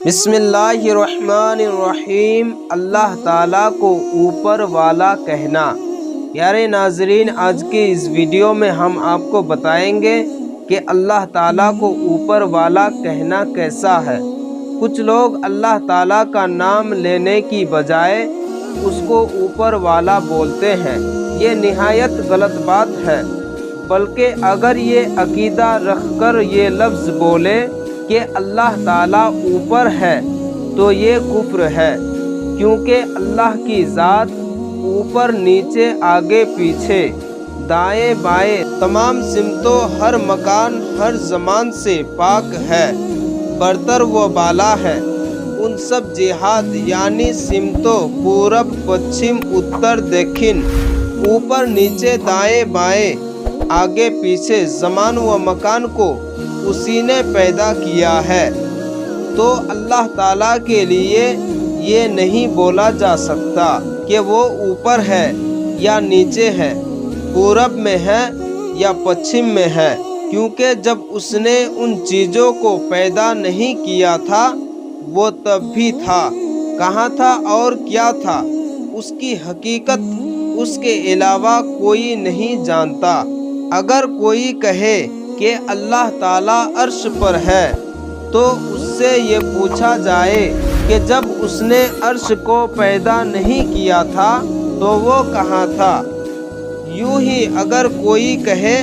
بسم اللہ الرحمن الرحیم۔ اللہ تعالیٰ کو اوپر والا کہنا۔ پیارے ناظرین، آج کی اس ویڈیو میں ہم آپ کو بتائیں گے کہ اللہ تعالیٰ کو اوپر والا کہنا کیسا ہے۔ کچھ لوگ اللہ تعالیٰ کا نام لینے کی بجائے اس کو اوپر والا بولتے ہیں۔ یہ نہایت غلط بات ہے، بلکہ اگر یہ عقیدہ رکھ کر یہ لفظ بولے کہ اللہ تعالیٰ اوپر ہے تو یہ کفر ہے، کیونکہ اللہ کی ذات اوپر نیچے آگے پیچھے دائیں بائیں تمام سمتوں ہر مکان ہر زمان سے پاک ہے، برتر و بالا ہے۔ ان سب جہات یعنی سمتوں پورب پچھم اتر دکھن، اوپر نیچے دائیں بائیں آگے پیچھے زمان و مکان کو اسی نے پیدا کیا ہے۔ تو اللہ تعالیٰ کے لیے یہ نہیں بولا جا سکتا کہ وہ اوپر ہے یا نیچے ہے، پورب میں ہے یا پچھم میں ہے، کیونکہ جب اس نے ان چیزوں کو پیدا نہیں کیا تھا وہ تب بھی تھا، کہاں تھا اور کیا تھا، اس کی حقیقت اس کے علاوہ کوئی نہیں جانتا۔ اگر کوئی کہے کہ اللہ تعالیٰ عرش پر ہے تو اس سے یہ پوچھا جائے کہ جب اس نے عرش کو پیدا نہیں کیا تھا تو وہ کہاں تھا۔ یوں ہی اگر کوئی کہے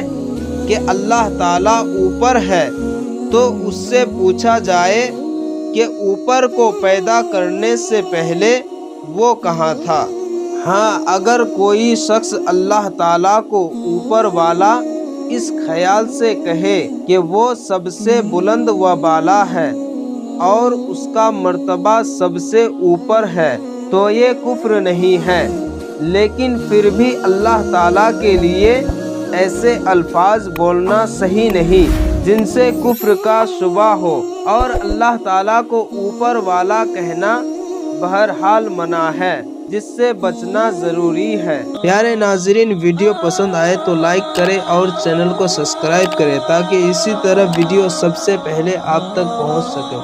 کہ اللہ تعالیٰ اوپر ہے تو اس سے پوچھا جائے کہ اوپر کو پیدا کرنے سے پہلے وہ کہاں تھا۔ ہاں، اگر کوئی شخص اللہ تعالیٰ کو اوپر والا اس خیال سے کہے کہ وہ سب سے بلند و بالا ہے اور اس کا مرتبہ سب سے اوپر ہے تو یہ کفر نہیں ہے، لیکن پھر بھی اللہ تعالیٰ کے لیے ایسے الفاظ بولنا صحیح نہیں جن سے کفر کا شبہ ہو، اور اللہ تعالیٰ کو اوپر والا کہنا بہرحال منع ہے، جس سے بچنا ضروری ہے۔ پیارے ناظرین، ویڈیو پسند آئے تو لائک کریں اور چینل کو سبسکرائب کریں تاکہ اسی طرح ویڈیو سب سے پہلے آپ تک پہنچ سکے۔